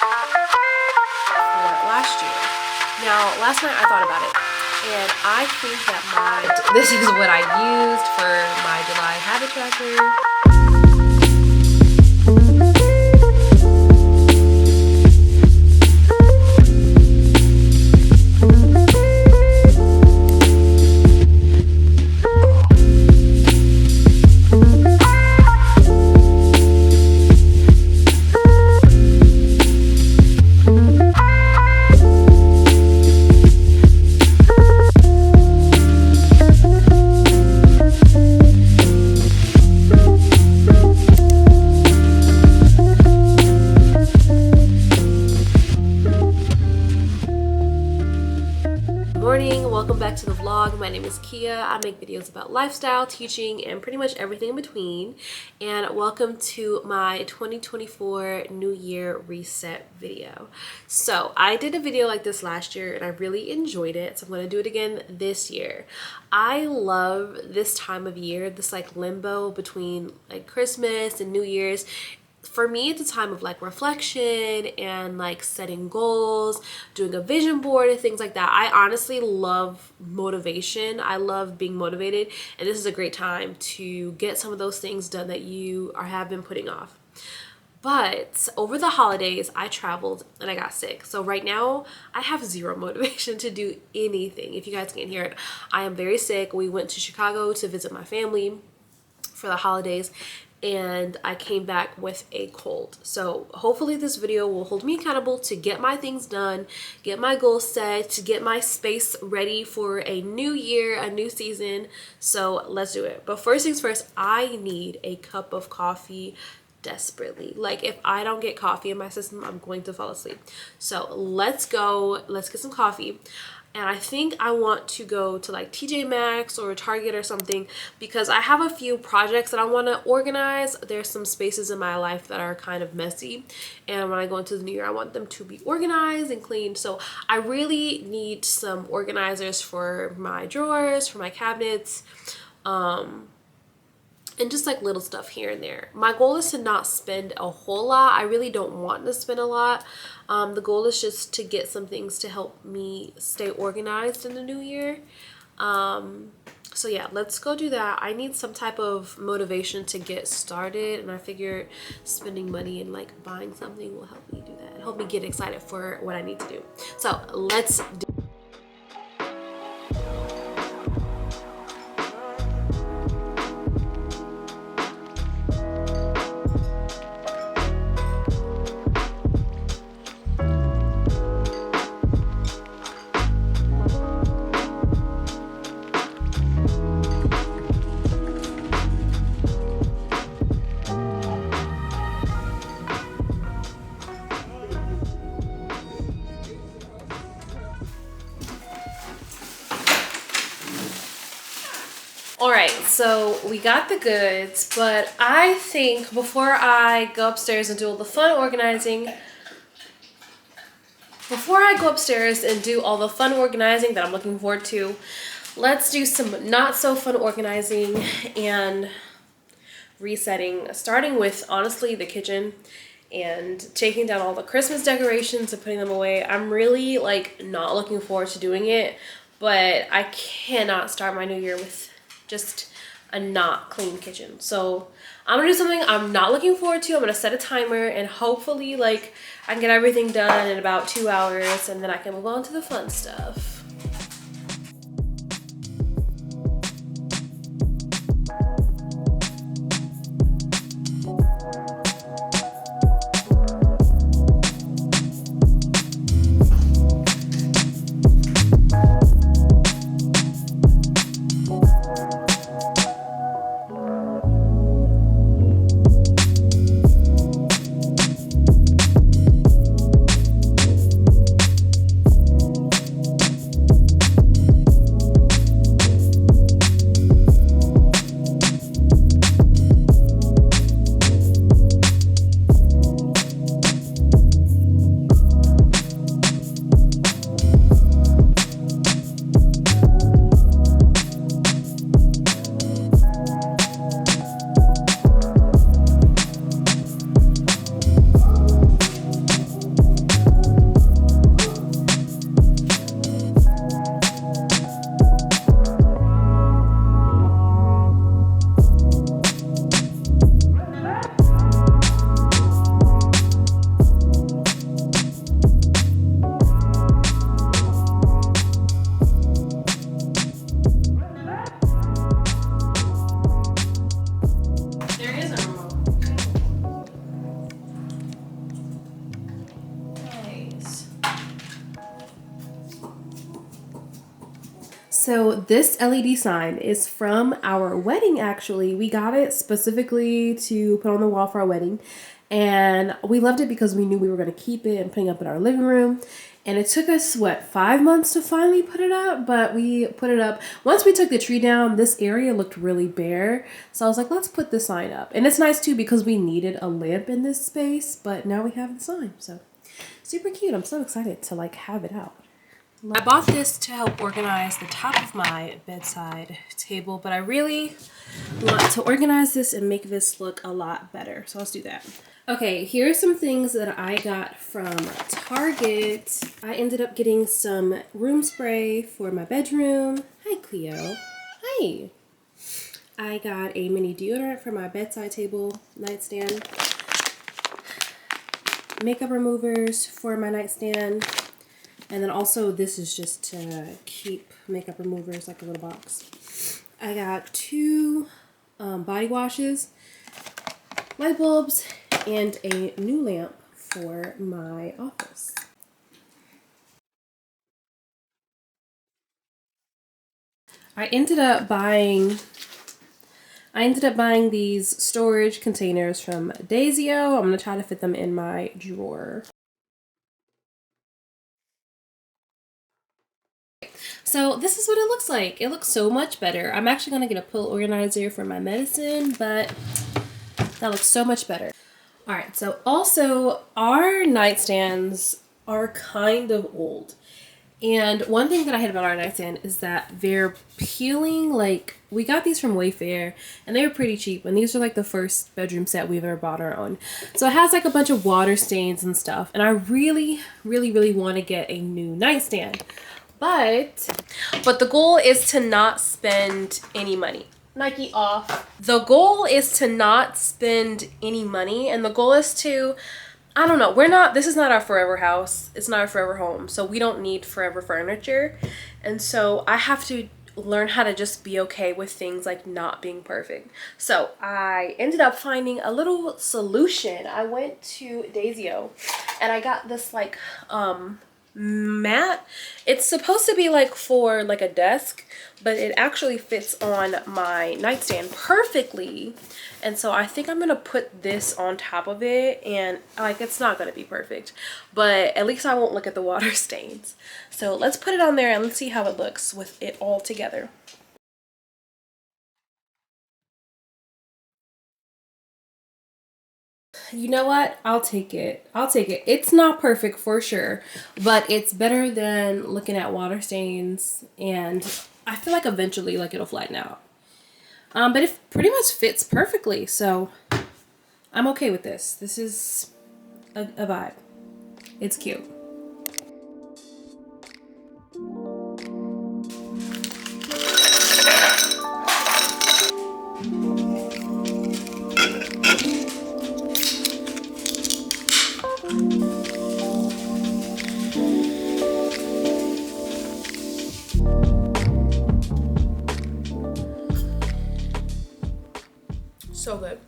for last year. Now, last night I thought about it, and I think that this is what I used for my July habit tracker. Welcome back to the vlog. My name is Kia. I make videos about lifestyle, teaching, and pretty much everything in between. And welcome to my 2024 New Year reset video. So I did a video like this last year and I really enjoyed it. So I'm going to do it again this year. I love this time of year, this like limbo between like Christmas and New Year's. For me, it's a time of like reflection and like setting goals, doing a vision board and things like that. I honestly love motivation. I love being motivated, and this is a great time to get some of those things done that you have been putting off. But over the holidays, I traveled and I got sick. So right now, I have zero motivation to do anything. If you guys can't hear it, I am very sick. We went to Chicago to visit my family for the holidays, and I came back with a cold. So hopefully this video will hold me accountable to get my things done, get my goals set, to get my space ready for a new year, a new season. So let's do it. But first things first, I need a cup of coffee desperately. Like if I don't get coffee in my system, I'm going to fall asleep. So let's go, let's get some coffee. And I think I want to go to like TJ Maxx or Target or something because I have a few projects that I want to organize. There's some spaces in my life that are kind of messy, and when I go into the new year, I want them to be organized and clean. So I really need some organizers for my drawers, for my cabinets, and just like little stuff here and there. My goal is to not spend a whole lot. I really don't want to spend a lot. The goal is just to get some things to help me stay organized in the new year. So yeah, let's go do that. I need some type of motivation to get started, and I figured spending money and like buying something will help me do that. Help me get excited for what I need to do. So let's do. Alright, so we got the goods, but I think before I go upstairs and do all the fun organizing, that I'm looking forward to, let's do some not so fun organizing and resetting, starting with honestly the kitchen and taking down all the Christmas decorations and putting them away. I'm really like not looking forward to doing it, but I cannot start my new year with just a not clean kitchen. So I'm gonna do something I'm not looking forward to. I'm gonna set a timer and hopefully like I can get everything done in about 2 hours, and then I can move on to the fun stuff. So this LED sign is from our wedding actually. We got it specifically to put on the wall for our wedding. And we loved it because we knew we were going to keep it and putting up in our living room. And it took us, what, 5 months to finally put it up? But we put it up. Once we took the tree down, this area looked really bare. So I was like, let's put the sign up. And it's nice too because we needed a lamp in this space. But now we have the sign. So super cute. I'm so excited to like have it out. I bought this to help organize the top of my bedside table, but I really want to organize this and make this look a lot better. So let's do that. Okay, here are some things that I got from Target. I ended up getting some room spray for my bedroom. Hi, Cleo. Hi. I got a mini deodorant for my bedside table nightstand. Makeup removers for my nightstand. And then also this is just to keep makeup removers, like a little box. I got 2 body washes, light bulbs, and a new lamp for my office. I ended up buying these storage containers from Daisio. I'm gonna try to fit them in my drawer. So this is what it looks like. It looks so much better. I'm actually gonna get a pill organizer for my medicine, but that looks so much better. All right, so also our nightstands are kind of old. And one thing that I hate about our nightstand is that they're peeling. Like, we got these from Wayfair and they were pretty cheap, and these are like the first bedroom set we've ever bought our own. So it has like a bunch of water stains and stuff, and I really want to get a new nightstand. But the goal is to not spend any money. Nike off. The goal is to not spend any money, and the goal is to, I don't know, this is not our forever house. It's not our forever home. So we don't need forever furniture. And so I have to learn how to just be okay with things like not being perfect. So I ended up finding a little solution. I went to Daisio and I got this like, mat. It's supposed to be like for like a desk, but it actually fits on my nightstand perfectly. And so I think I'm gonna put this on top of it, and like, it's not gonna be perfect, but at least I won't look at the water stains. So let's put it on there and let's see how it looks with it all together. You know what? I'll take it. I'll take it. It's not perfect for sure, but it's better than looking at water stains, and I feel like eventually like it'll flatten out. But it pretty much fits perfectly, so I'm okay with this. This is a vibe. It's cute. So good.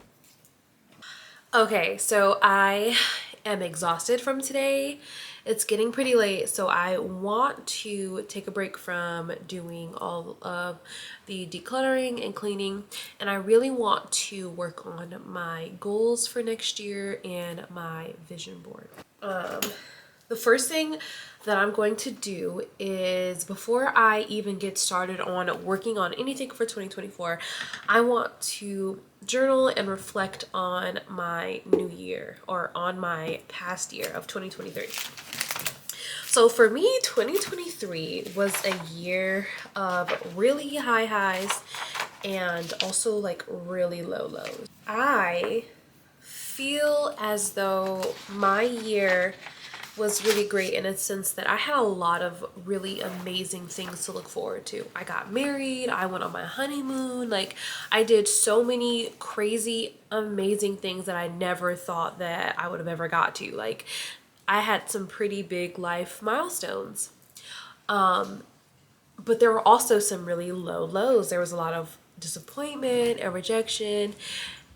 Okay, so I am exhausted from today. It's getting pretty late, so I want to take a break from doing all of the decluttering and cleaning, and I really want to work on my goals for next year and my vision board. The first thing that I'm going to do is, before I even get started on working on anything for 2024, I want to journal and reflect on my new year, or on my past year of 2023. So for me, 2023 was a year of really high highs and also like really low lows. I feel as though my year was really great in a sense that I had a lot of really amazing things to look forward to. I got married, I went on my honeymoon, like I did so many crazy, amazing things that I never thought that I would have ever got to. Like, I had some pretty big life milestones. But there were also some really low lows. There was a lot of disappointment and rejection.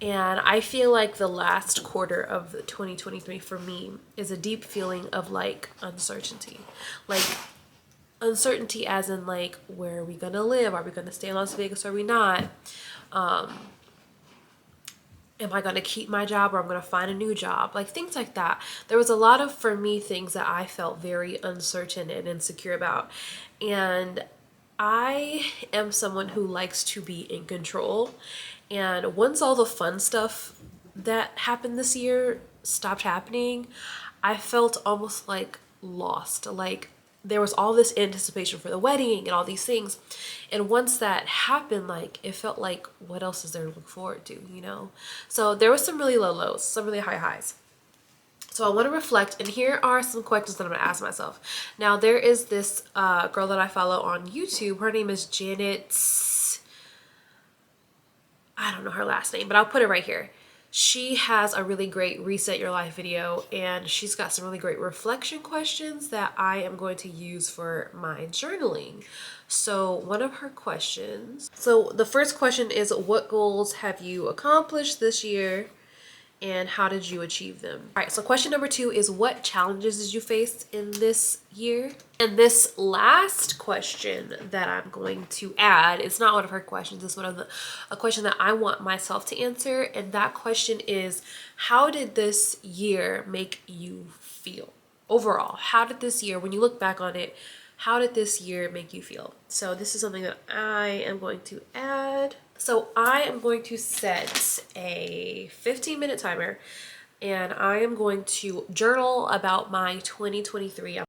And I feel like the last quarter of 2023 for me is a deep feeling of like uncertainty. Like, uncertainty as in like, where are we gonna live? Are we gonna stay in Las Vegas or are we not? Am I gonna keep my job or I'm gonna find a new job? Like things like that. There was a lot of, for me, things that I felt very uncertain and insecure about. And I am someone who likes to be in control. And once all the fun stuff that happened this year stopped happening, I felt almost like lost. Like there was all this anticipation for the wedding and all these things. And once that happened, like it felt like, what else is there to look forward to, you know? So there was some really low lows, some really high highs. So I want to reflect, and here are some questions that I'm going to ask myself. Now, there is this girl that I follow on YouTube. Her name is Janet. I don't know her last name, but I'll put it right here. She has a really great reset your life video, and she's got some really great reflection questions that I am going to use for my journaling. So one of her questions, so the first question is, what goals have you accomplished this year? And how did you achieve them? All right, so question number 2 is, what challenges did you face in this year? And this last question that I'm going to add, it's not one of her questions, it's a question that I want myself to answer. And that question is, how did this year make you feel? Overall, how did this year, when you look back on it, how did this year make you feel? So this is something that I am going to add. So I am going to set a 15-minute timer, and I am going to journal about my 2023.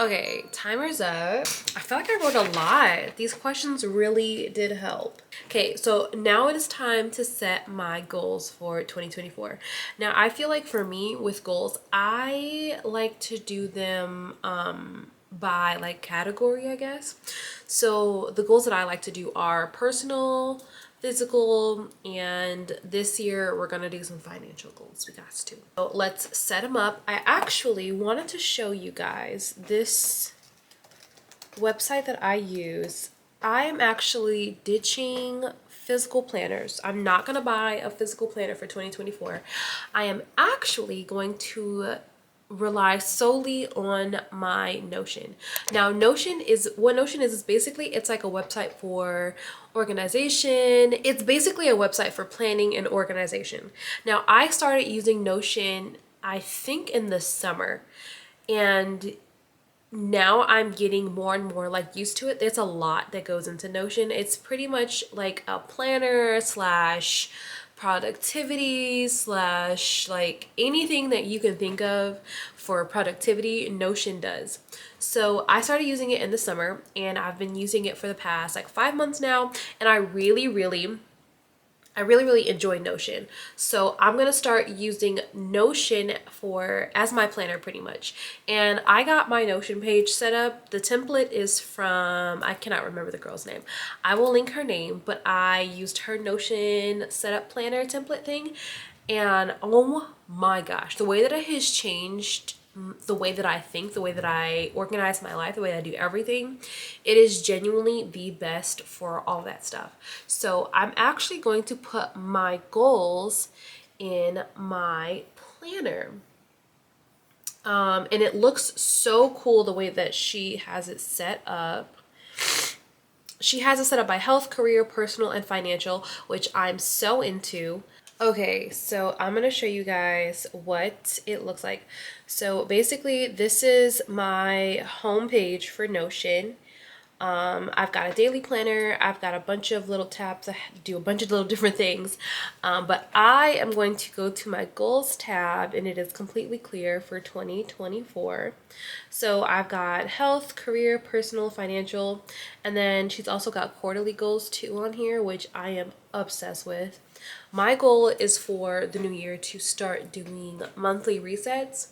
Okay, timer's up. I feel like I wrote a lot. These questions really did help. Okay, so now it is time to set my goals for 2024. Now, I feel like for me with goals, I like to do them by like category, I guess. So the goals that I like to do are personal, physical, and this year we're gonna do some financial goals. We got to. So let's set them up. I actually wanted to show you guys this website that I use. I am actually ditching physical planners. I'm not gonna buy a physical planner for 2024. I am actually going to rely solely on my Notion. Now, Notion is basically, it's like a website for organization. It's basically a website for planning and organization. Now, I started using Notion, I think in the summer, and now I'm getting more and more like used to it. There's a lot that goes into Notion. It's pretty much like a planner slash productivity slash like anything that you can think of for productivity, Notion does. So I started using it in the summer, and I've been using it for the past like 5 months now, and I really enjoy Notion. So I'm gonna start using Notion as my planner pretty much. And I got my Notion page set up. The template is from, I cannot remember the girl's name. I will link her name, but I used her Notion setup planner template thing. And oh my gosh, the way that it has changed the way that I think, the way that I organize my life, the way that I do everything, it is genuinely the best for all that stuff. So I'm actually going to put my goals in my planner. And it looks so cool the way that she has it set up. She has it set up by health, career, personal, and financial, which I'm so into. Okay, so I'm gonna show you guys what it looks like. So basically, this is my home page for Notion. I've got a daily planner. I've got a bunch of little tabs. I do a bunch of little different things. But I am going to go to my goals tab, and it is completely clear for 2024. So I've got health, career, personal, financial, and then she's also got quarterly goals too on here, which I am obsessed with. My goal is for the new year to start doing monthly resets.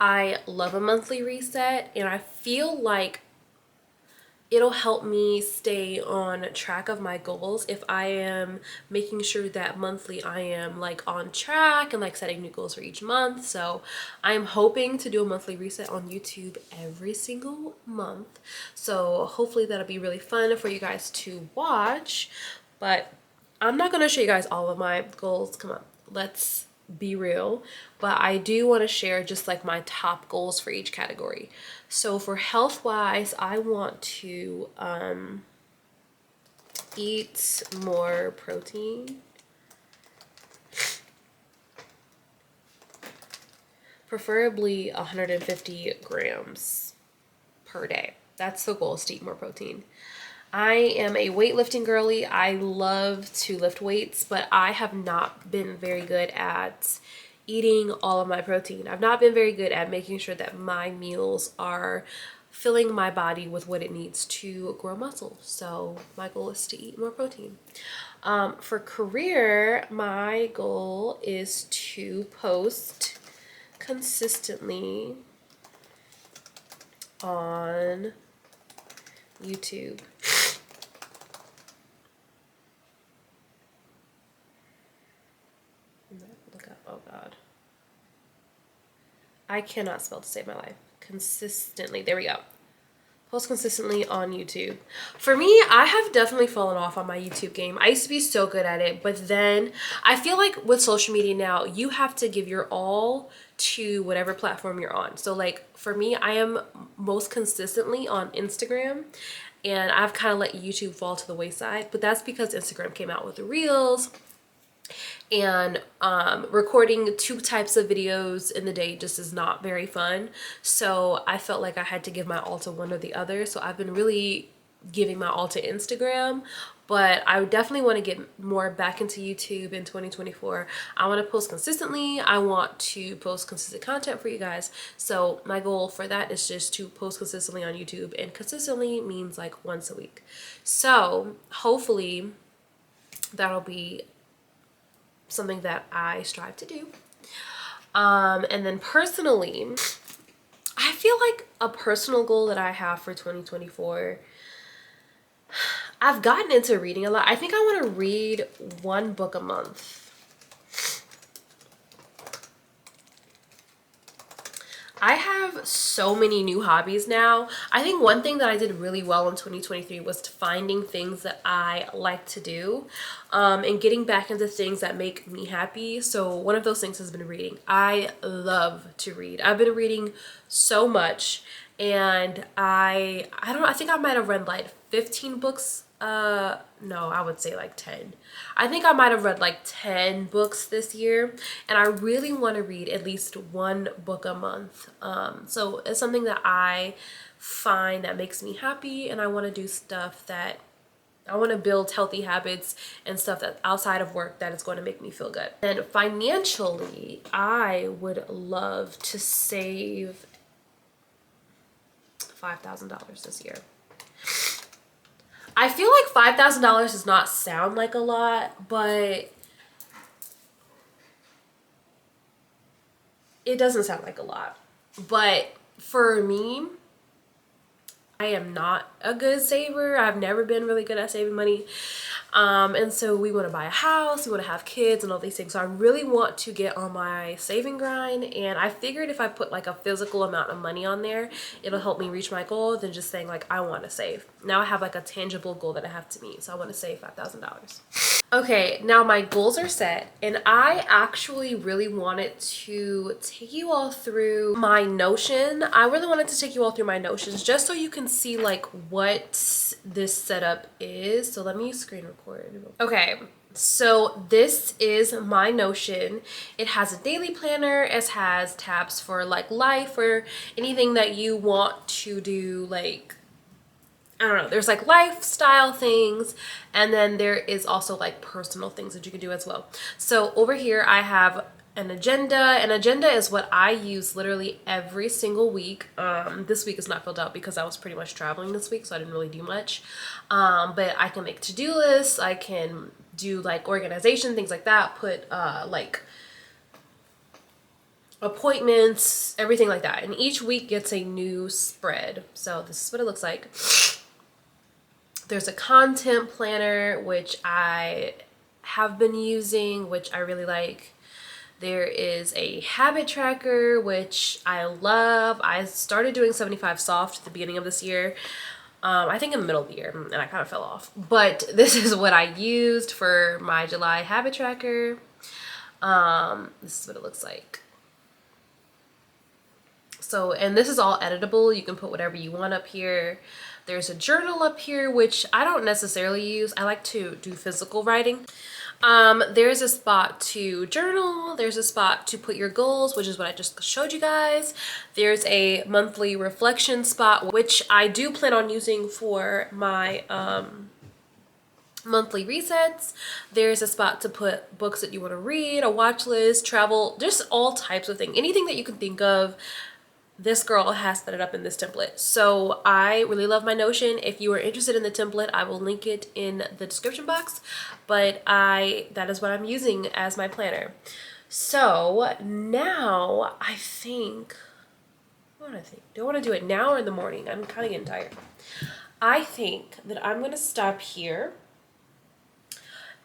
I love a monthly reset, and I feel like it'll help me stay on track of my goals if I am making sure that monthly I am like on track and like setting new goals for each month. So I'm hoping to do a monthly reset on YouTube every single month. So hopefully that'll be really fun for you guys to watch. But I'm not gonna show you guys all of my goals. Come on, let's be real. But I do want to share just like my top goals for each category. So for health wise, I want to eat more protein. Preferably 150 grams per day. That's the goal, is to eat more protein. I am a weightlifting girly. I love to lift weights, but I have not been very good at eating all of my protein. I've not been very good at making sure that my meals are filling my body with what it needs to grow muscle. So my goal is to eat more protein. For career, my goal is to post consistently on YouTube. Look up, oh God. I cannot spell to save my life. Consistently, there we go. Post consistently on YouTube. For me, I have definitely fallen off on my YouTube game. I used to be so good at it, but then I feel like with social media now, you have to give your all to whatever platform you're on. So like for me, I am most consistently on Instagram, and I've kind of let YouTube fall to the wayside, but that's because Instagram came out with the Reels, and recording 2 types of videos in the day just is not very fun. So I felt like I had to give my all to one or the other. So I've been really giving my all to Instagram, but I definitely want to get more back into YouTube in 2024. I want to post consistently. I want to post consistent content for you guys. So my goal for that is just to post consistently on YouTube, and consistently means like once a week. So hopefully that'll be something that I strive to do. And then personally, I feel like a personal goal that I have for 2024, I've gotten into reading a lot. I think I want to read 1 book a month. I have so many new hobbies now. I think one thing that I did really well in 2023 was finding things that I like to do, and getting back into things that make me happy. So one of those things has been reading. I love to read. I've been reading so much, and I don't know, I think I might have read like 15 books. No, I would say like 10. I think I might have read like 10 books this year, and I really want to read at least 1 book a month. So it's something that I find that makes me happy, and I want to do stuff that I want to build healthy habits and stuff that outside of work that is going to make me feel good. And financially, I would love to save $5,000 this year. I feel like $5,000 does not sound like a lot, but it doesn't sound like a lot. But for me, I am not a good saver. I've never been really good at saving money. And so we want to buy a house, we want to have kids and all these things. So I really want to get on my saving grind. And I figured if I put like a physical amount of money on there, it'll help me reach my goal than just saying like, I want to save. Now I have like a tangible goal that I have to meet. So I want to save $5,000. Okay, now my goals are set, and I actually really wanted to take you all through my Notion. I really wanted to take you all through my Notions just so you can see like what this setup is. So let me screen record. Okay, so this is my Notion. It has a daily planner. It has tabs for like life or anything that you want to do, like I don't know, there's like lifestyle things, and then there is also like personal things that you can do as well. So over here I have an agenda. An agenda is what I use literally every single week. This week is not filled out because I was pretty much traveling this week, so I didn't really do much. But I can make to-do lists, I can do like organization, things like that, put like appointments, everything like that. And each week gets a new spread. So this is what it looks like. There's a content planner, which I have been using, which I really like. There is a habit tracker, which I love. I started doing 75 Soft at the beginning of this year. I think in the middle of the year, and I kind of fell off. But this is what I used for my July habit tracker. This is what it looks like. So, and this is all editable. You can put whatever you want up here. There's a journal up here, which I don't necessarily use. I like to do physical writing. There's a spot to journal. There's a spot to put your goals, which is what I just showed you guys. There's a monthly reflection spot, which I do plan on using for my monthly resets. There's a spot to put books that you want to read, a watch list, travel, just all types of things. Anything that you can think of, this girl has set it up in this template. So I really love my Notion. If you are interested in the template, I will link it in the description box. But that is what I'm using as my planner. So now I think, what do I think? Do I want to do it now or in the morning? I'm kind of getting tired. I think that I'm going to stop here.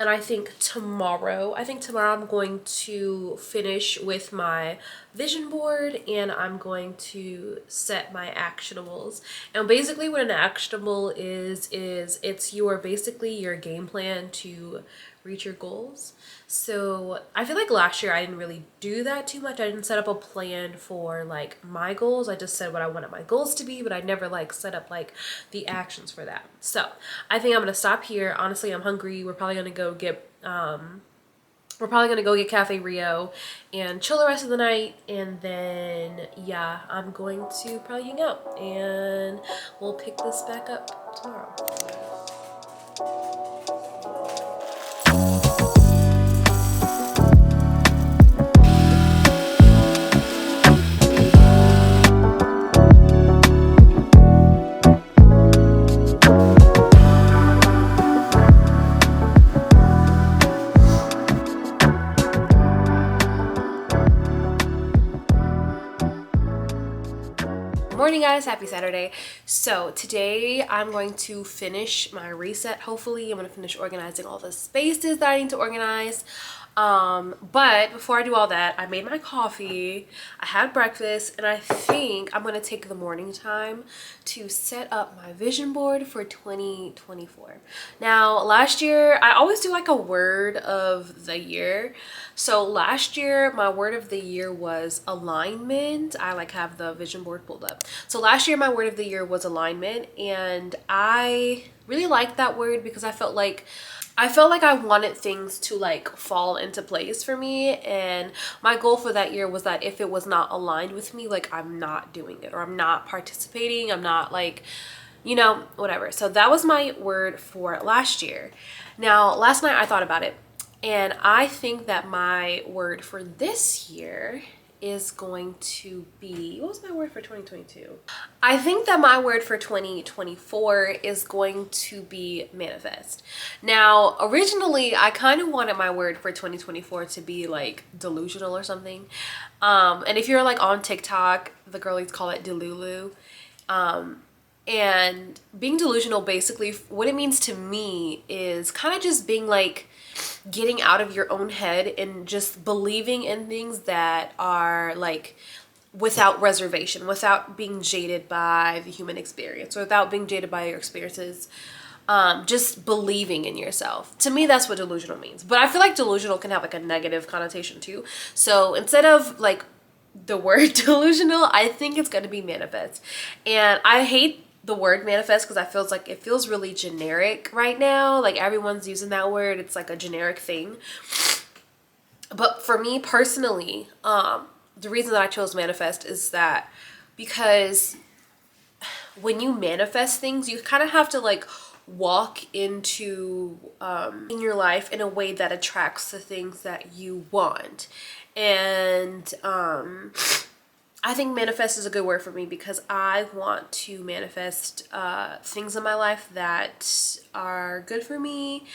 And I think tomorrow I'm going to finish with my vision board, and I'm going to set my actionables. And basically what an actionable is it's basically your game plan to reach your goals. So I feel like last year I didn't really do that too much. I didn't set up a plan for like my goals. I just said what I wanted my goals to be, but I never like set up like the actions for that. So I think I'm gonna stop here. Honestly, I'm hungry. We're probably gonna go get Cafe Rio and chill the rest of the night, and then yeah, I'm going to probably hang out and we'll pick this back up tomorrow. Morning guys, happy Saturday. So today I'm going to finish my reset. Hopefully I'm going to finish organizing all the spaces that I need to organize. But before I do all that, I made my coffee, I had breakfast, and I think I'm going to take the morning time to set up my vision board for 2024. Now, last year, I always do like a word of the year. So last year, my word of the year was alignment. I like have the vision board pulled up. So last year, my word of the year was alignment, and I really liked that word because I felt like I wanted things to like fall into place for me, and my goal for that year was that if it was not aligned with me, like I'm not doing it or I'm not participating, I'm not like, you know, whatever. So that was my word for last year. Now, last night I thought about it, and I think that my word for this year is going to be, what was my word for 2022? I think that my word for 2024 is going to be manifest. Now, originally, I kind of wanted my word for 2024 to be like delusional or something. And if you're like on TikTok, the girlies call it Delulu. And being delusional, basically, what it means to me is kind of just being like, getting out of your own head and just believing in things that are like without reservation, without being jaded by the human experience or without being jaded by your experiences. Just believing in yourself. To me, that's what delusional means. But I feel like delusional can have like a negative connotation too. So instead of like the word delusional, I think it's going to be manifest. And I hate the word manifest because I feels like it feels really generic right now. Like everyone's using that word. It's like a generic thing. But for me personally, the reason that I chose manifest is that because when you manifest things, you kind of have to like walk into in your life in a way that attracts the things that you want. And I think manifest is a good word for me because I want to manifest things in my life that are good for me,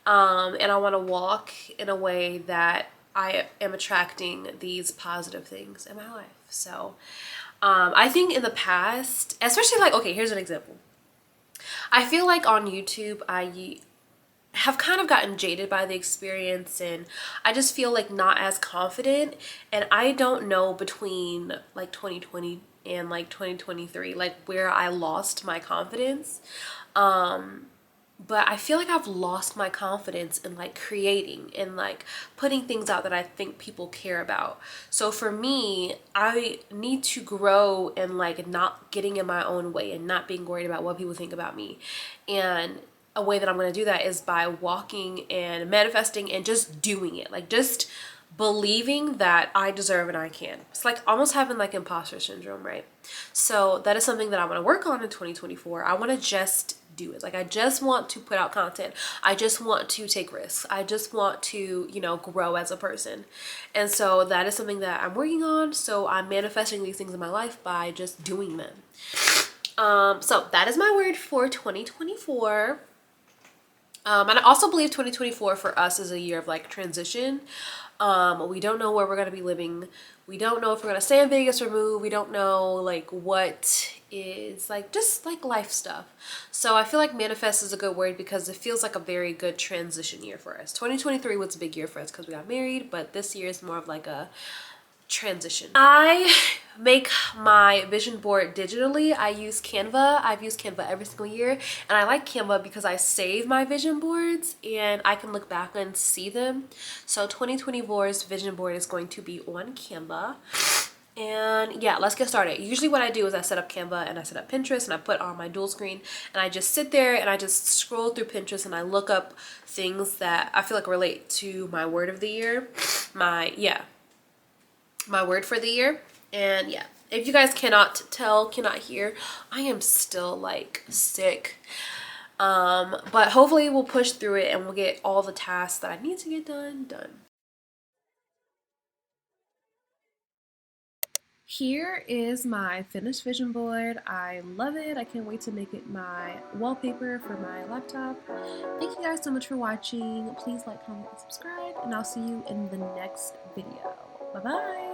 and I want to walk in a way that I am attracting these positive things in my life. So I think in the past, especially like, okay, here's an example. I feel like on YouTube, I have kind of gotten jaded by the experience, and I just feel like not as confident. And I don't know between like 2020 in like 2023, like where I lost my confidence. But I feel like I've lost my confidence in like creating and like putting things out that I think people care about. So for me, I need to grow and like not getting in my own way and not being worried about what people think about me. And a way that I'm going to do that is by walking and manifesting and just doing it. Like just believing that I deserve and I can. It's like almost having like imposter syndrome, right? So that is something that I want to work on in 2024. I want to just do it. Like I just want to put out content. I just want to take risks. I just want to, you know, grow as a person. And so that is something that I'm working on. So I'm manifesting these things in my life by just doing them. So that is my word for 2024. And I also believe 2024 for us is a year of like transition. We don't know where we're going to be living. We don't know if we're going to stay in Vegas or move. We don't know like what is like just like life stuff. So I feel like manifest is a good word because it feels like a very good transition year for us. 2023 was a big year for us because we got married, but this year is more of like a transition. I make my vision board digitally. I use Canva. I've used Canva every single year, and I like Canva because I save my vision boards and I can look back and see them. So 2024's vision board is going to be on Canva. And yeah, let's get started. Usually what I do is I set up Canva and I set up Pinterest and I put on my dual screen and I just sit there and I just scroll through Pinterest and I look up things that I feel like relate to my word of the year. My word for the year. And yeah, if you guys cannot hear, I am still like sick. But hopefully we'll push through it and we'll get all the tasks that I need to get done. Here is my finished vision board. I love it. I can't wait to make it my wallpaper for my laptop. Thank you guys so much for watching. Please like, comment, and subscribe, and I'll see you in the next video. Bye bye.